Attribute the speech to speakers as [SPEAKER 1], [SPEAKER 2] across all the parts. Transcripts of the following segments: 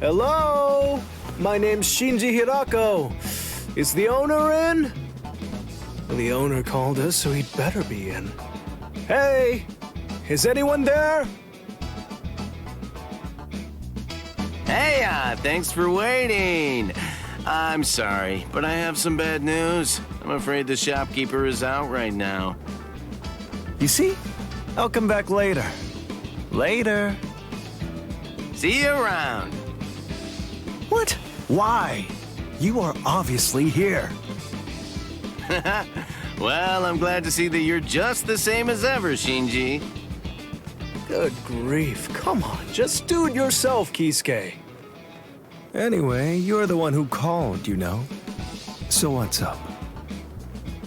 [SPEAKER 1] Hello? My name's Shinji Hirako. Is the owner in? The owner called us, so he'd better be in. Hey! Is anyone there?
[SPEAKER 2] Hey, thanks for waiting. I'm sorry, but I have some bad news. I'm afraid the shopkeeper is out right now.
[SPEAKER 1] You see? I'll come back later. Later.
[SPEAKER 2] See you around.
[SPEAKER 1] What? Why? You are obviously here.
[SPEAKER 2] Well, I'm glad to see that you're just the same as ever, Shinji.
[SPEAKER 1] Good grief. Come on, just do it yourself, Kisuke. Anyway, you're the one who called, you know. So what's up?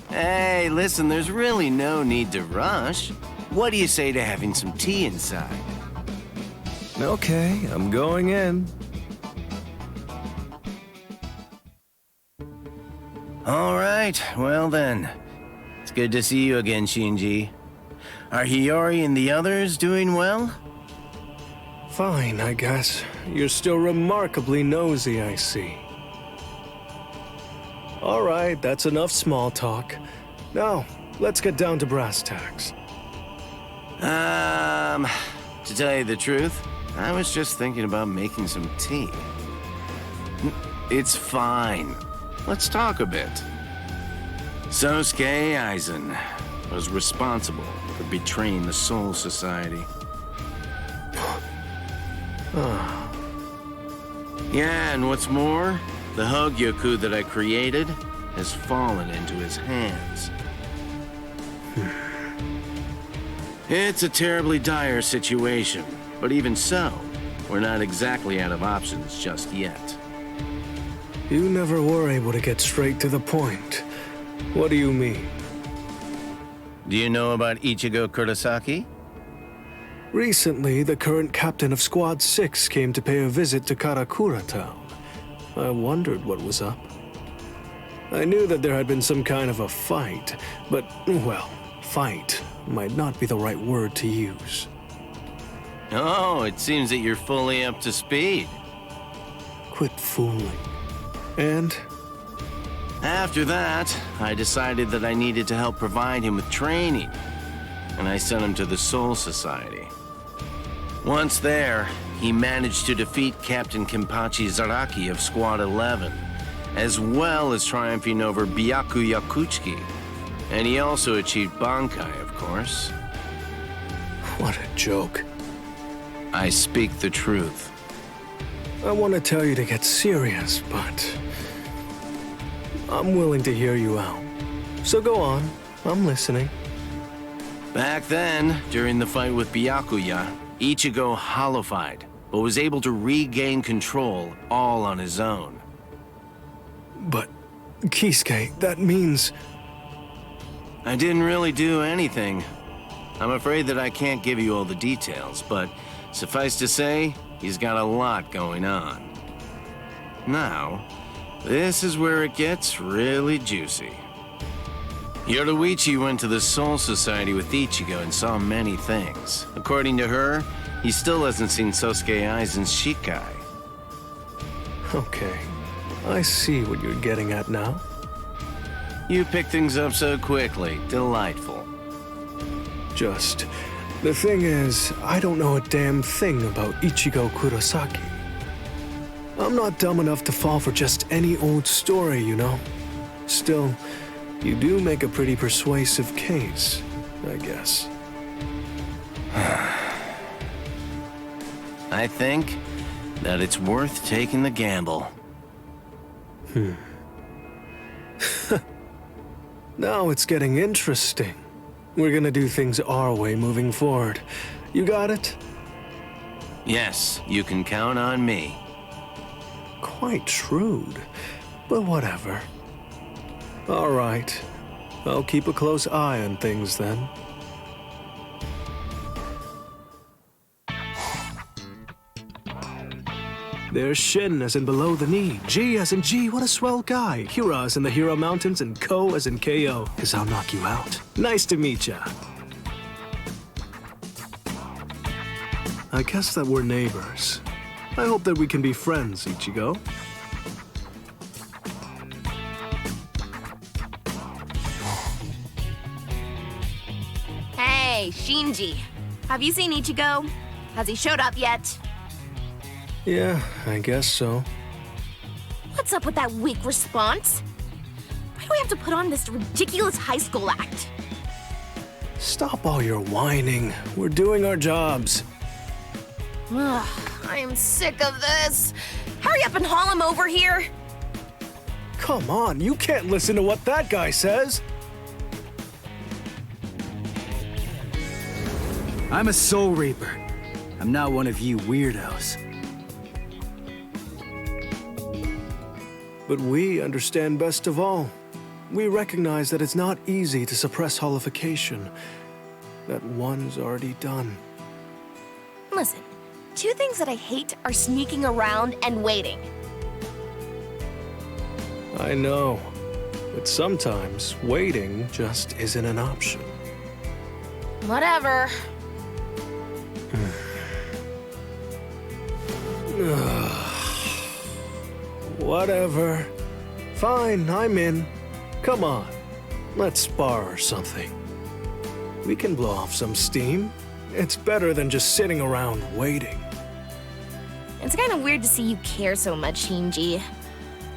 [SPEAKER 2] Hey, listen, there's really no need to rush. What do you say to having some tea inside?
[SPEAKER 1] Okay, I'm going in.
[SPEAKER 2] All right, well then. It's good to see you again, Shinji. Are Hiyori and the others doing well?
[SPEAKER 1] Fine, I guess. You're still remarkably nosy, I see. All right, that's enough small talk. Now, let's get down to brass tacks.
[SPEAKER 2] To tell you the truth, I was just thinking about making some tea. It's fine. Let's talk a bit. Sosuke Aizen was responsible for betraying the Soul Society. Yeah, and what's more, the Hogyoku that I created has fallen into his hands. It's a terribly dire situation, but even so, we're not exactly out of options just yet.
[SPEAKER 1] You never were able to get straight to the point. What do you mean?
[SPEAKER 2] Do you know about Ichigo Kurosaki?
[SPEAKER 1] Recently, the current captain of Squad 6 came to pay a visit to Karakura Town. I wondered what was up. I knew that there had been some kind of a fight, but, well, fight might not be the right word to use.
[SPEAKER 2] Oh, it seems that you're fully up to speed.
[SPEAKER 1] Quit fooling. And?
[SPEAKER 2] After that, I decided that I needed to help provide him with training, and I sent him to the Soul Society. Once there, he managed to defeat Captain Kenpachi Zaraki of Squad 11, as well as triumphing over Byakuya Kuchiki, and he also achieved Bankai, of course.
[SPEAKER 1] What a joke.
[SPEAKER 2] I speak the truth.
[SPEAKER 1] I want to tell you to get serious, but I'm willing to hear you out. So go on, I'm listening.
[SPEAKER 2] Back then, during the fight with Byakuya, Ichigo hollow-fied, but was able to regain control all on his own.
[SPEAKER 1] But, Kisuke, that means...
[SPEAKER 2] I didn't really do anything. I'm afraid that I can't give you all the details, but suffice to say, he's got a lot going on. Now, this is where it gets really juicy. Yoruichi went to the Soul Society with Ichigo and saw many things. According to her, he still hasn't seen Sosuke Aizen's Shikai.
[SPEAKER 1] Okay, I see what you're getting at now.
[SPEAKER 2] You pick things up so quickly. Delightful.
[SPEAKER 1] The thing is, I don't know a damn thing about Ichigo Kurosaki. I'm not dumb enough to fall for just any old story, you know? Still, you do make a pretty persuasive case, I guess.
[SPEAKER 2] I think that it's worth taking the gamble.
[SPEAKER 1] Now it's getting interesting. We're gonna do things our way moving forward. You got it?
[SPEAKER 2] Yes, you can count on me.
[SPEAKER 1] Quite shrewd, but whatever. All right. I'll keep a close eye on things then. There's Shin as in below the knee, G as in G, what a swell guy, Hira as in the Hira Mountains, and Ko as in KO, 'cause I'll knock you out. Nice to meet ya. I guess that we're neighbors. I hope that we can be friends, Ichigo.
[SPEAKER 3] Hey, Shinji. Have you seen Ichigo? Has he showed up yet?
[SPEAKER 1] Yeah, I guess so.
[SPEAKER 3] What's up with that weak response? Why do we have to put on this ridiculous high school act?
[SPEAKER 1] Stop all your whining. We're doing our jobs.
[SPEAKER 3] Ugh, I am sick of this. Hurry up and haul him over here.
[SPEAKER 1] Come on, you can't listen to what that guy says.
[SPEAKER 4] I'm a Soul Reaper. I'm not one of you weirdos.
[SPEAKER 1] But we understand best of all. We recognize that it's not easy to suppress holification. That one's already done.
[SPEAKER 3] Listen, two things that I hate are sneaking around and waiting.
[SPEAKER 1] I know. But sometimes waiting just isn't an option.
[SPEAKER 3] Whatever.
[SPEAKER 1] Whatever. Fine, I'm in. Come on, let's spar or something. We can blow off some steam. It's better than just sitting around waiting.
[SPEAKER 3] It's kind of weird to see you care so much, Shinji.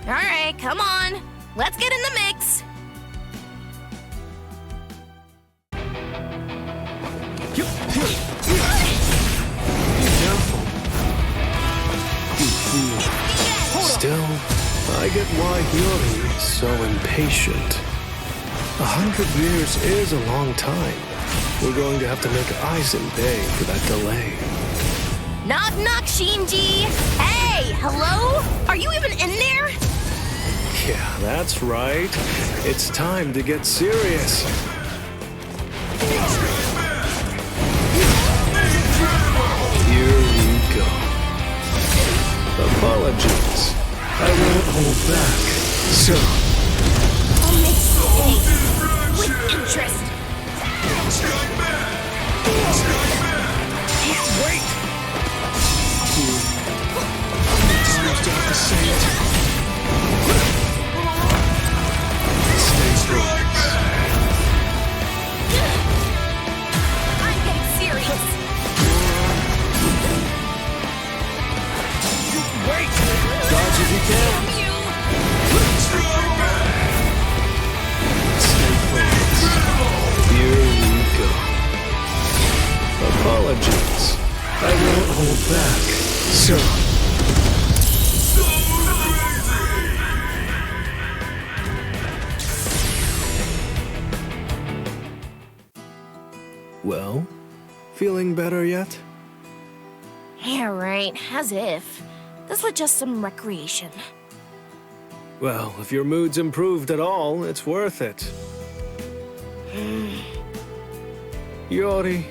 [SPEAKER 3] All right, come on. Let's get in the mix.
[SPEAKER 1] Still, I get why Yuri is so impatient. 100 years is a long time. We're going to have to make Aizen pay for that delay.
[SPEAKER 3] Knock, knock, Shinji. Hey, hello? Are you even in there?
[SPEAKER 1] Yeah, that's right. It's time to get serious. Here we go. Apologies. I won't hold back. So,
[SPEAKER 3] I'll make you stay with interest.
[SPEAKER 1] can't wait. Used to have to say it. Stay focused.
[SPEAKER 3] I'm getting serious.
[SPEAKER 1] Wait! Dodge if you can.
[SPEAKER 3] Damn you!
[SPEAKER 1] Stay focused. Here we go. Apologies. I won't hold back. So. Well, feeling better yet?
[SPEAKER 3] Yeah, right. As if. This was just some recreation.
[SPEAKER 1] Well, if your mood's improved at all, it's worth it. Yori,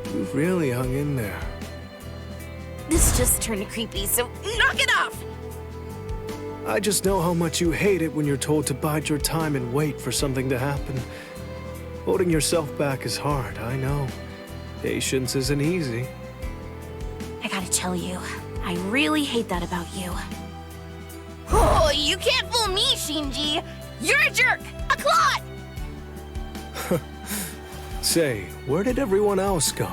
[SPEAKER 1] you've really hung in there.
[SPEAKER 3] This just turned creepy, so knock it off!
[SPEAKER 1] I just know how much you hate it when you're told to bide your time and wait for something to happen. Holding yourself back is hard, I know. Patience isn't easy.
[SPEAKER 3] I gotta tell you, I really hate that about you. Oh, you can't fool me, Shinji! You're a jerk! A clod!
[SPEAKER 1] Say, where did everyone else go?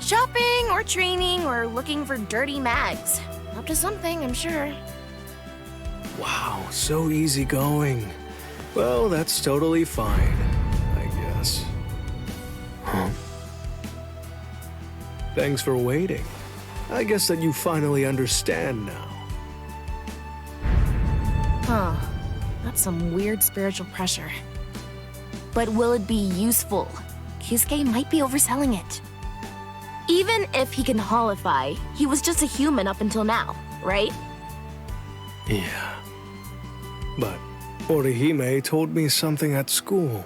[SPEAKER 3] Shopping, or training, or looking for dirty mags. Up to something, I'm sure.
[SPEAKER 1] Wow, so easygoing. Well, that's totally fine, I guess. Huh? Thanks for waiting. I guess that you finally understand now.
[SPEAKER 3] Huh. That's some weird spiritual pressure. But will it be useful? Kisuke might be overselling it. Even if he can holify, he was just a human up until now, right?
[SPEAKER 1] Yeah. But Orihime told me something at school.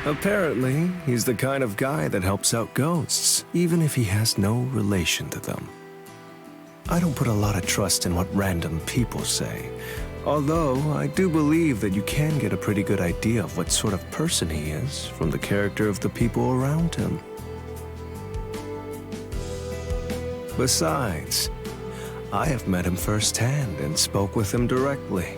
[SPEAKER 1] Apparently, he's the kind of guy that helps out ghosts, even if he has no relation to them. I don't put a lot of trust in what random people say, although I do believe that you can get a pretty good idea of what sort of person he is from the character of the people around him. Besides, I have met him firsthand and spoke with him directly.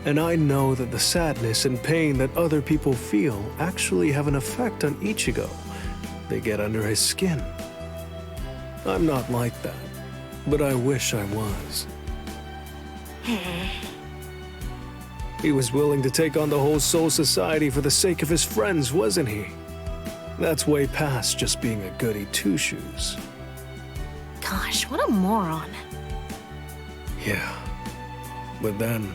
[SPEAKER 1] And I know that the sadness and pain that other people feel actually have an effect on Ichigo. They get under his skin. I'm not like that, but I wish I was. He was willing to take on the whole Soul Society for the sake of his friends, wasn't he? That's way past just being a goody two-shoes.
[SPEAKER 3] Gosh, what a moron.
[SPEAKER 1] Yeah, but then,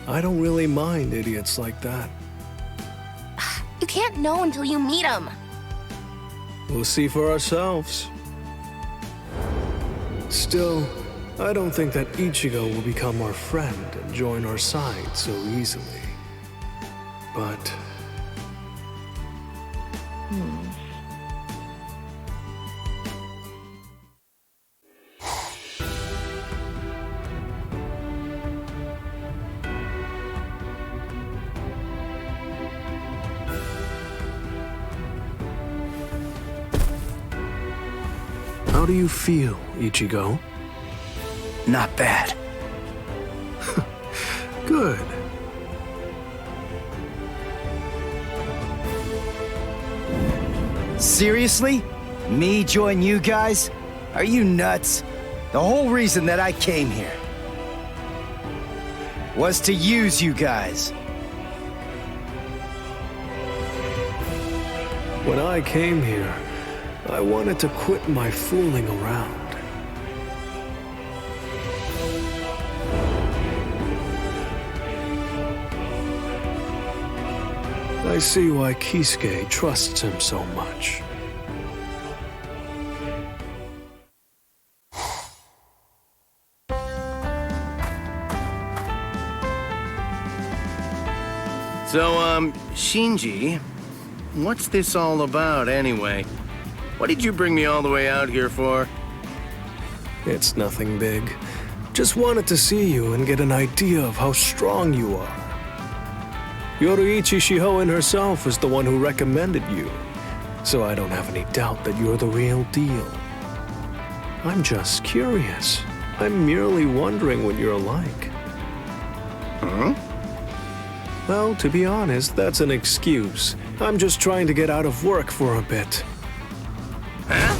[SPEAKER 1] I don't really mind idiots like that.
[SPEAKER 3] You can't know until you meet him.
[SPEAKER 1] We'll see for ourselves. Still, I don't think that Ichigo will become our friend and join our side so easily. But... How do you feel, Ichigo?
[SPEAKER 4] Not bad.
[SPEAKER 1] Good.
[SPEAKER 4] Seriously? Me join you guys? Are you nuts? The whole reason that I came here was to use you guys.
[SPEAKER 1] When I came here, I wanted to quit my fooling around. I see why Kisuke trusts him so much.
[SPEAKER 2] So, Shinji, what's this all about anyway? What did you bring me all the way out here for?
[SPEAKER 1] It's nothing big. Just wanted to see you and get an idea of how strong you are. Yoruichi Shihoin herself is the one who recommended you, so I don't have any doubt that you're the real deal. I'm just curious. I'm merely wondering what you're like.
[SPEAKER 2] Huh?
[SPEAKER 1] Well, to be honest, that's an excuse. I'm just trying to get out of work for a bit.
[SPEAKER 2] Huh?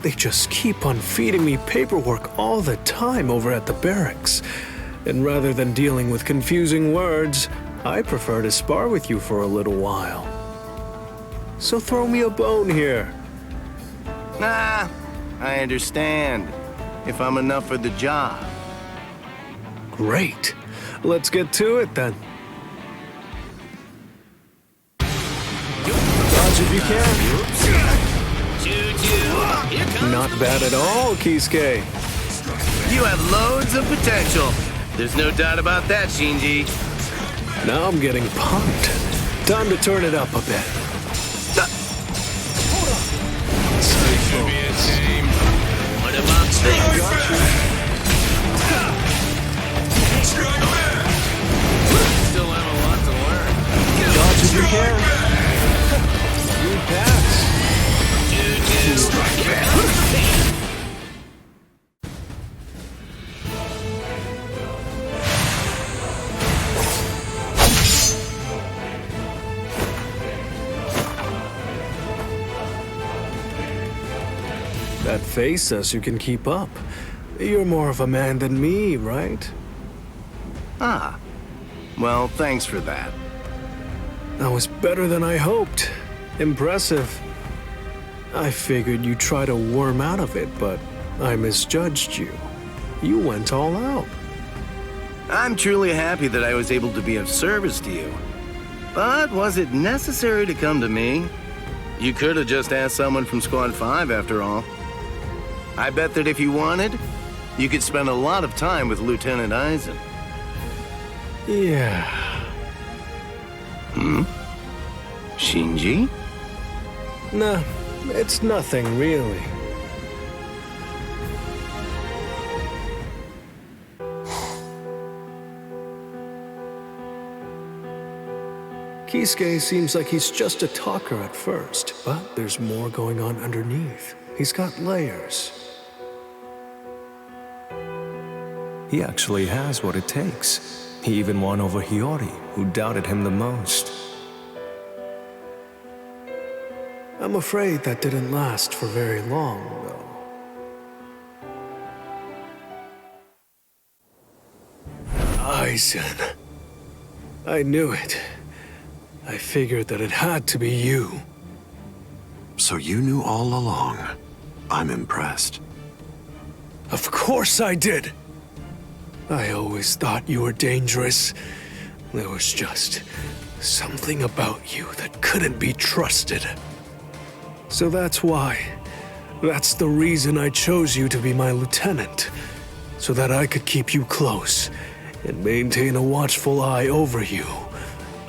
[SPEAKER 1] They just keep on feeding me paperwork all the time over at the barracks. And rather than dealing with confusing words, I prefer to spar with you for a little while. So throw me a bone here.
[SPEAKER 2] Nah, I understand. If I'm enough for the job.
[SPEAKER 1] Great. Let's get to it then. Dodge if you can. Not bad at all, Kisuke.
[SPEAKER 2] You have loads of potential. There's no doubt about that, Shinji.
[SPEAKER 1] Now I'm getting pumped. Time to turn it up a bit. Stay focused.
[SPEAKER 2] What about things? Still have a lot to learn.
[SPEAKER 1] Dodge if you can. You pass. That face says you can keep up. You're more of a man than me, right?
[SPEAKER 2] Ah. Well, thanks for that.
[SPEAKER 1] That was better than I hoped. Impressive. I figured you'd try to worm out of it, but I misjudged you. You went all out.
[SPEAKER 2] I'm truly happy that I was able to be of service to you. But was it necessary to come to me? You could have just asked someone from Squad 5 after all. I bet that if you wanted, you could spend a lot of time with Lieutenant Aizen.
[SPEAKER 1] Yeah.
[SPEAKER 2] Shinji?
[SPEAKER 1] Nah, it's nothing really. Kisuke seems like he's just a talker at first, but there's more going on underneath. He's got layers.
[SPEAKER 5] He actually has what it takes. He even won over Hiyori, who doubted him the most.
[SPEAKER 1] I'm afraid that didn't last for very long, though. Aizen. I knew it. I figured that it had to be you.
[SPEAKER 6] So you knew all along. I'm impressed.
[SPEAKER 1] Of course I did! I always thought you were dangerous. There was just something about you that couldn't be trusted. So that's why. That's the reason I chose you to be my lieutenant. So that I could keep you close and maintain a watchful eye over you,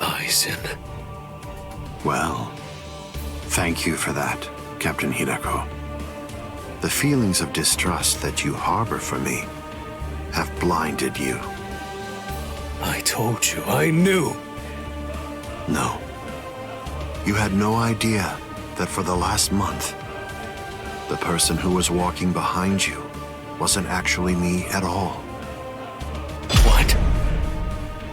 [SPEAKER 1] Aizen.
[SPEAKER 6] Well, thank you for that, Captain Hirako. The feelings of distrust that you harbor for me have blinded you.
[SPEAKER 1] I told you, I knew.
[SPEAKER 6] No. You had no idea that for the last month, the person who was walking behind you wasn't actually me at all.
[SPEAKER 1] What?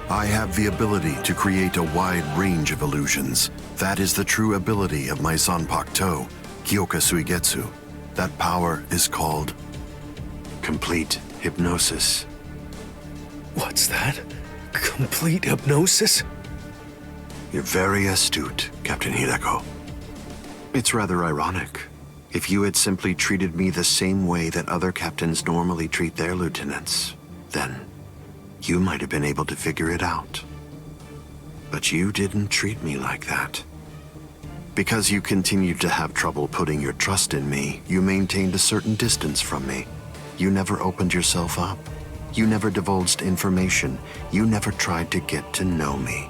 [SPEAKER 6] I have the ability to create a wide range of illusions. That is the true ability of my Zanpakuto, Kyoka Suigetsu. That power is called complete hypnosis.
[SPEAKER 1] What's that? Complete hypnosis?
[SPEAKER 6] You're very astute, Captain Hirako. It's rather ironic. If you had simply treated me the same way that other captains normally treat their lieutenants, then you might have been able to figure it out. But you didn't treat me like that. Because you continued to have trouble putting your trust in me, you maintained a certain distance from me. You never opened yourself up. You never divulged information. You never tried to get to know me.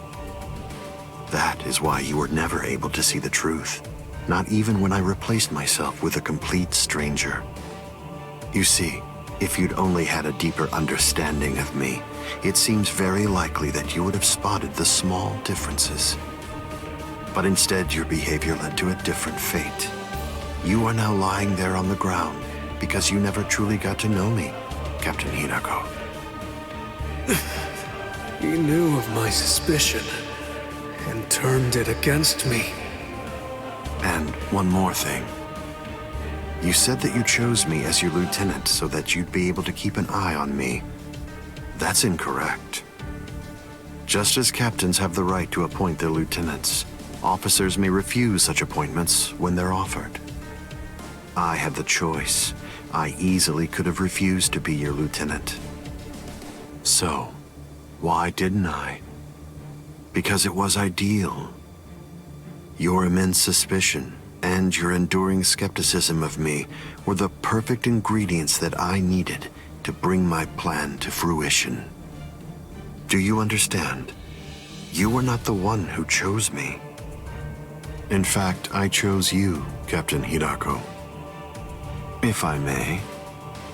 [SPEAKER 6] That is why you were never able to see the truth. Not even when I replaced myself with a complete stranger. You see, if you'd only had a deeper understanding of me, it seems very likely that you would have spotted the small differences. But instead, your behavior led to a different fate. You are now lying there on the ground because you never truly got to know me, Captain Hirako.
[SPEAKER 1] You knew of my suspicion and turned it against me.
[SPEAKER 6] And one more thing. You said that you chose me as your lieutenant so that you'd be able to keep an eye on me. That's incorrect. Just as captains have the right to appoint their lieutenants, officers may refuse such appointments when they're offered. I had the choice. I easily could have refused to be your lieutenant. So, why didn't I? Because it was ideal. Your immense suspicion and your enduring skepticism of me were the perfect ingredients that I needed to bring my plan to fruition. Do you understand? You were not the one who chose me. In fact, I chose you, Captain Hirako. If I may,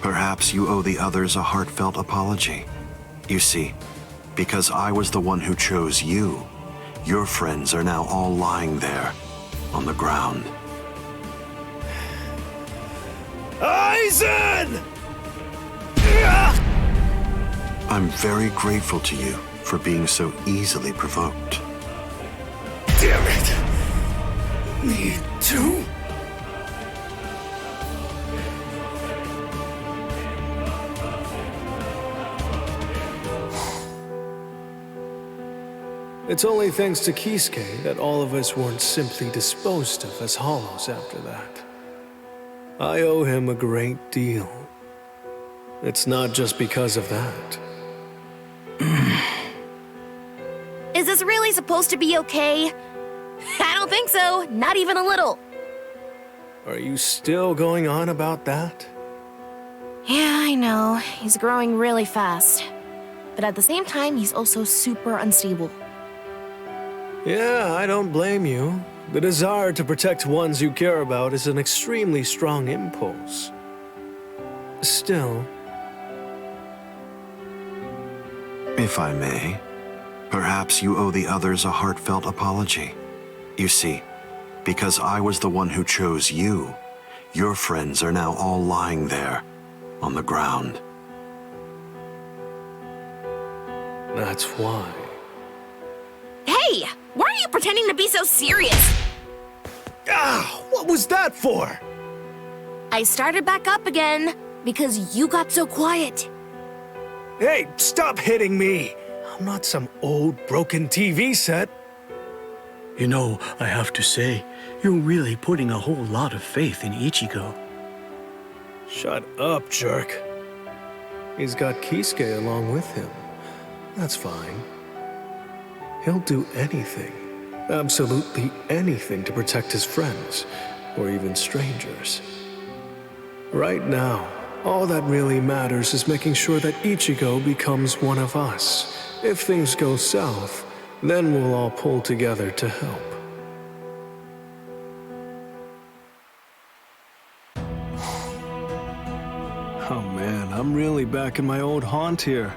[SPEAKER 6] perhaps you owe the others a heartfelt apology. You see, because I was the one who chose you, your friends are now all lying there, on the ground.
[SPEAKER 1] Aizen!
[SPEAKER 6] I'm very grateful to you for being so easily provoked.
[SPEAKER 1] Damn it! Me too? It's only thanks to Kisuke that all of us weren't simply disposed of as hollows after that. I owe him a great deal. It's not just because of that.
[SPEAKER 3] Is this really supposed to be okay? I don't think so, not even a little.
[SPEAKER 1] Are you still going on about that?
[SPEAKER 3] Yeah, I know. He's growing really fast. But at the same time, he's also super unstable.
[SPEAKER 1] Yeah, I don't blame you. The desire to protect ones you care about is an extremely strong impulse. Still...
[SPEAKER 6] If I may, perhaps you owe the others a heartfelt apology. You see, because I was the one who chose you, Your friends are now all lying there, on the ground.
[SPEAKER 1] That's why.
[SPEAKER 3] Hey! Why are you pretending to be so serious?
[SPEAKER 1] Ah! What was that for?
[SPEAKER 3] I started back up again because you got so quiet.
[SPEAKER 1] Hey, stop hitting me! I'm not some old, broken TV set.
[SPEAKER 7] You know, I have to say, you're really putting a whole lot of faith in Ichigo.
[SPEAKER 1] Shut up, jerk. He's got Kisuke along with him. That's fine. He'll do anything, absolutely anything to protect his friends, or even strangers. Right now, all that really matters is making sure that Ichigo becomes one of us. If things go south, then we'll all pull together to help. Oh man, I'm really back in my old haunt here.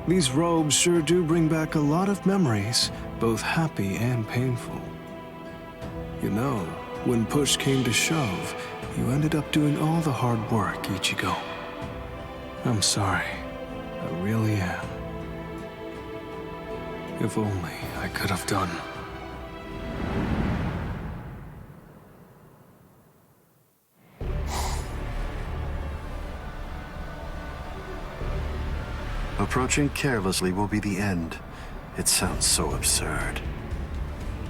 [SPEAKER 1] These robes sure do bring back a lot of memories, both happy and painful. You know, when push came to shove, you ended up doing all the hard work, Ichigo. I'm sorry. I really am. If only I could have done.
[SPEAKER 6] Approaching carelessly will be the end. It sounds so absurd.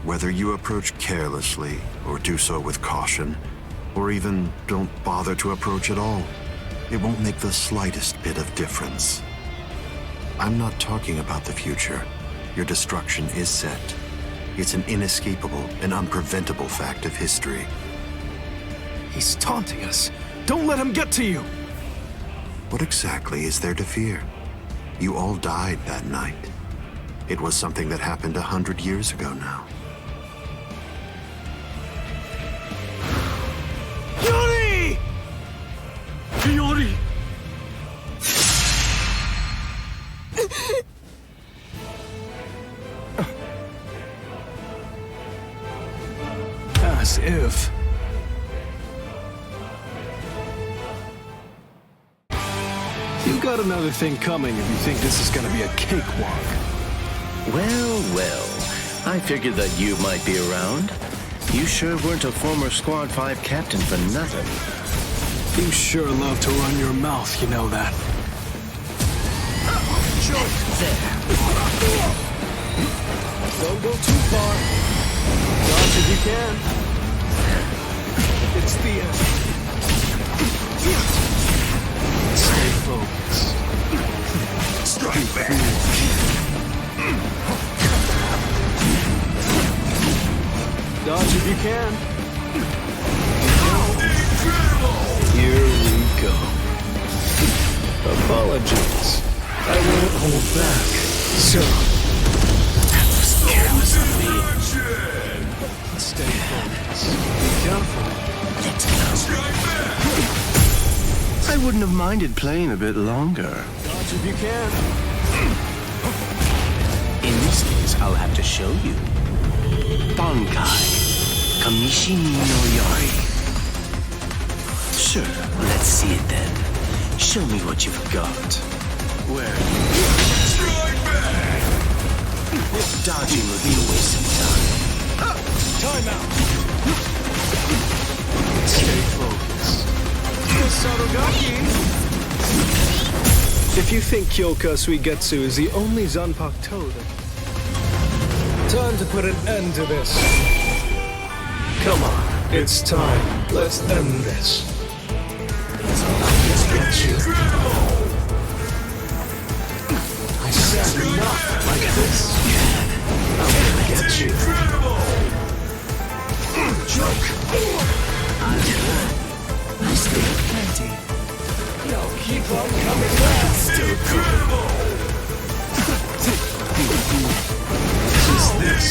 [SPEAKER 6] Whether you approach carelessly, or do so with caution, or even don't bother to approach at all, it won't make the slightest bit of difference. I'm not talking about the future. Your destruction is set. It's an inescapable and unpreventable fact of history.
[SPEAKER 1] He's taunting us. Don't let him get to you!
[SPEAKER 6] What exactly is there to fear? You all died that night. It was something that happened 100 years ago now.
[SPEAKER 1] Yuri!
[SPEAKER 7] Yuri!
[SPEAKER 1] As if... You got another thing coming if you think this is gonna be a cakewalk.
[SPEAKER 2] Well, well. I figured that you might be around. You sure weren't a former Squad 5 captain for nothing.
[SPEAKER 1] You sure love to run your mouth, you know that.
[SPEAKER 2] There.
[SPEAKER 1] Don't go too far. Dodge if you can. It's the end. Stay focused. Strike back. Dodge if you can. Here we go. Apologies. I won't hold back. So,
[SPEAKER 2] Careless of me.
[SPEAKER 1] stay focused. Be careful.
[SPEAKER 2] Let's go. I wouldn't have minded playing a bit longer.
[SPEAKER 1] Dodge if you can.
[SPEAKER 2] In this case, I'll have to show you. Bankai. Kamishimi no Yari. Sure, let's see it then. Show me what you've got. Where? Strike back! Dodging would be a waste of time.
[SPEAKER 1] Time out. Stay focused. Sarugaki. If you think Kyoka Suigetsu is the only Zanpakuto, then... Time to put an end to this. Come on, it's time. Let's end this. Let's get you. I said enough like this. I'm gonna get you. Joke.
[SPEAKER 2] I still have plenty.
[SPEAKER 1] No, keep on coming back.
[SPEAKER 2] Still incredible.
[SPEAKER 1] What's this?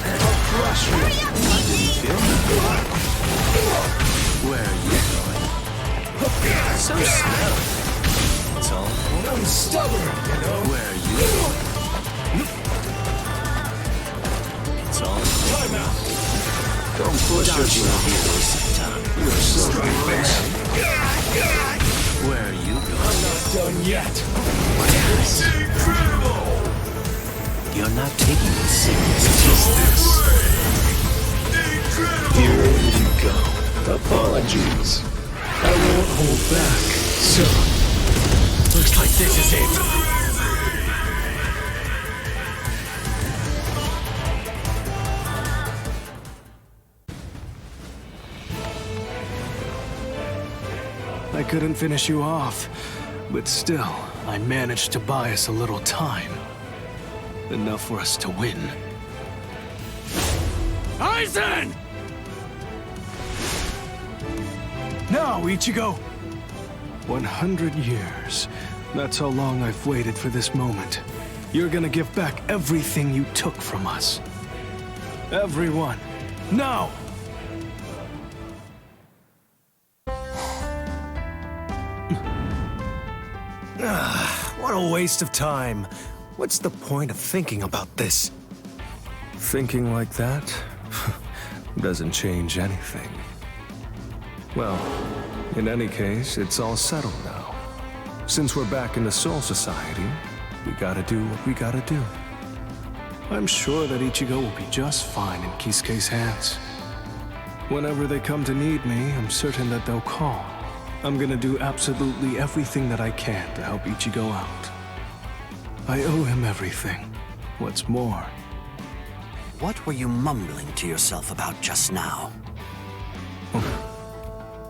[SPEAKER 1] I'll crush you.
[SPEAKER 2] Where are you going? So slow. It's all.
[SPEAKER 1] I'm stubborn, you know.
[SPEAKER 2] Where are you going? It's all.
[SPEAKER 1] Time out.
[SPEAKER 2] Don't push yourself. You're so close. Where are you going?
[SPEAKER 1] I'm not done yet.
[SPEAKER 2] You're not taking this seriously.
[SPEAKER 1] Here you go. Apologies. I won't hold back. So, looks like this is it. I couldn't finish you off, but still, I managed to buy us a little time. Enough for us to win. Aizen! Now, Ichigo! 100 years. That's how long I've waited for this moment. You're gonna give back everything you took from us. Everyone, now!
[SPEAKER 5] What a waste of time. What's the point of thinking about this? Thinking like that doesn't change anything. Well, in any case, it's all settled now. Since we're back in the Soul Society, we gotta do what we gotta do. I'm sure that Ichigo will be just fine in Kisuke's hands. Whenever they come to need me, I'm certain that they'll call. I'm gonna do absolutely everything that I can to help Ichigo out. I owe him everything. What's more,
[SPEAKER 8] What were you mumbling to yourself about just now?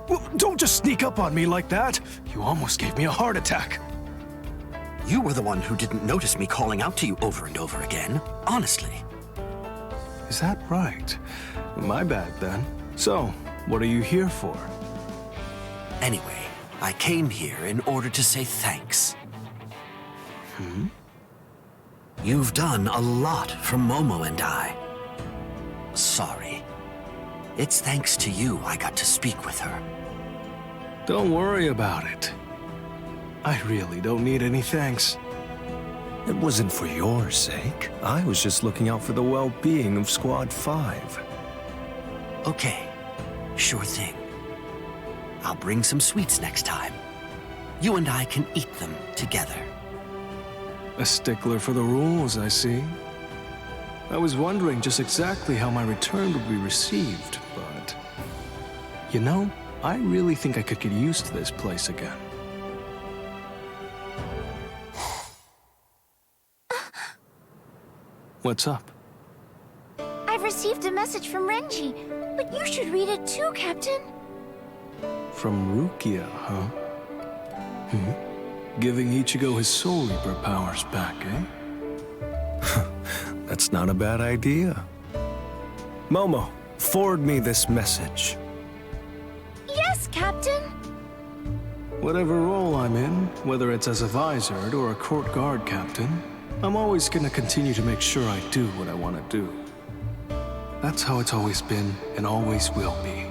[SPEAKER 1] well, don't just sneak up on me like that. You almost gave me a heart attack.
[SPEAKER 8] You were the one who didn't notice me calling out to you over and over again. Honestly.
[SPEAKER 1] Is that right? My bad then. So, what are you here for?
[SPEAKER 8] Anyway, I came here in order to say thanks. You've done a lot for Momo and I. Sorry. It's thanks to you I got to speak with her.
[SPEAKER 1] Don't worry about it. I really don't need any thanks.
[SPEAKER 5] It wasn't for your sake. I was just looking out for the well-being of Squad 5.
[SPEAKER 8] Okay, sure thing. I'll bring some sweets next time. You and I can eat them together.
[SPEAKER 1] A stickler for the rules, I see. I was wondering just exactly how my return would be received, but... You know, I really think I could get used to this place again. What's up?
[SPEAKER 9] I've received a message from Renji, but you should read it too, Captain.
[SPEAKER 1] From Rukia, huh? Giving Ichigo his Soul Reaper powers back, eh?
[SPEAKER 5] That's not a bad idea. Momo, forward me this message.
[SPEAKER 9] Yes, Captain.
[SPEAKER 1] Whatever role I'm in, whether it's as a Visored or a court guard captain, I'm always gonna continue to make sure I do what I want to do. That's how it's always been and always will be.